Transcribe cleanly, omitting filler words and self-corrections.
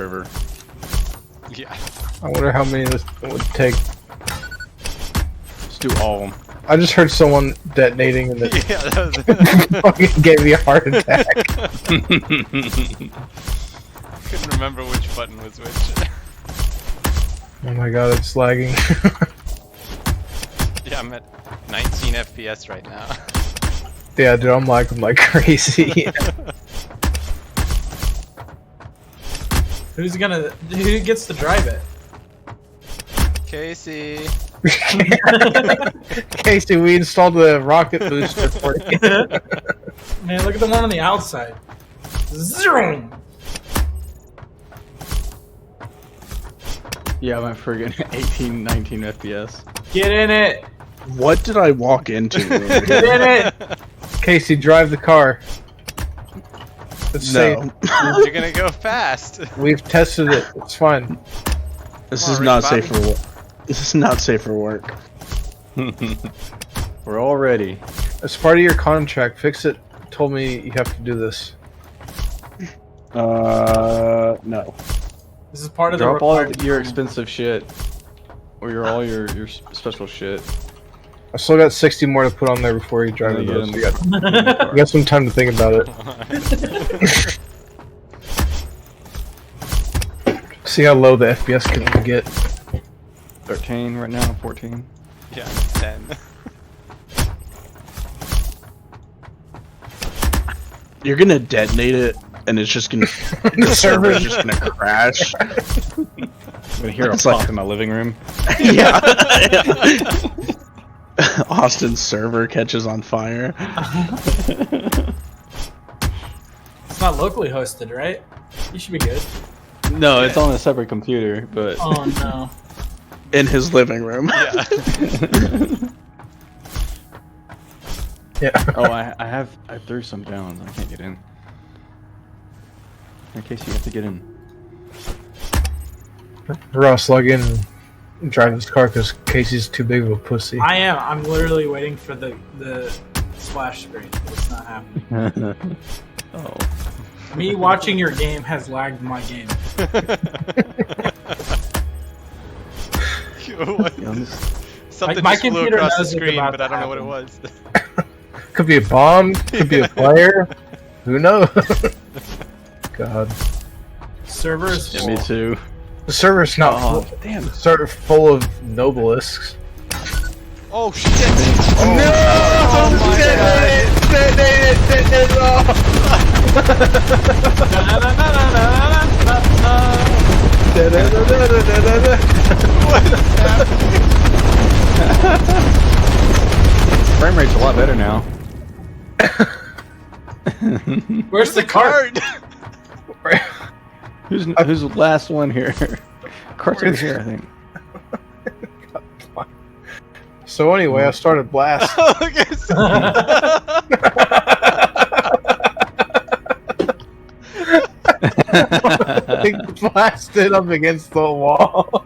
server. Yeah. I wonder how many this would take. Let's do all of them. I just heard someone detonating and it Yeah, that was... fucking gave me a heart attack. couldn't remember which button was which. Oh my god, it's lagging. Yeah, I'm at 19 FPS right now. Yeah, dude, I'm lagging like crazy. Who gets to drive it? Casey. Casey, we installed the rocket booster for you. Man, look at the one on the outside. Zoom! Yeah, I'm at friggin' 18, 19 FPS. Get in it! What did I walk into? Get in it! Casey, drive the car. It's safe. No. You're gonna go fast. We've tested it. It's fine. This Come is on, not Rich safe Bobby. for work. This is not safe for work. We're all ready. As part of your contract, Fix It told me you have to do this. No. This is part of Drop the all required your training. expensive shit. Or all your special shit. I still got 60 more to put on there before you drive it. Yeah, though, so you got some time to think about it. See how low the FPS can get. 13 right now, 14. Yeah, I'm at 10. You're gonna detonate it, and it's just gonna. the server's just gonna crash. I'm gonna hear a It's pop like- in my living room. Yeah. Austin's server catches on fire. It's not locally hosted, right? You should be good. No, it's on a separate computer, but Oh no. In his living room. Yeah. Yeah. oh, I threw some down. I can't get in. In case you have to get in. Ross, log in and drive this car because Casey's too big of a pussy. I am. I'm literally waiting for the splash screen. It's not happening. Oh. Me watching your game has lagged my game. What? Yeah, I'm just- Something Like, my just flew computer across the knows it's screen, about but to I don't know what it happen. was. Could be a bomb, could be a player. Who knows? God. Servers. yeah, me too. The server's not Oh, full. damn. The server's full of nobelisks. Oh shit! No! Oh my Frame rate's a lot better now. Where's the cart? Who's the last one here? Cart's over here, I think. So anyway, I started Blast. Blasted up against the wall.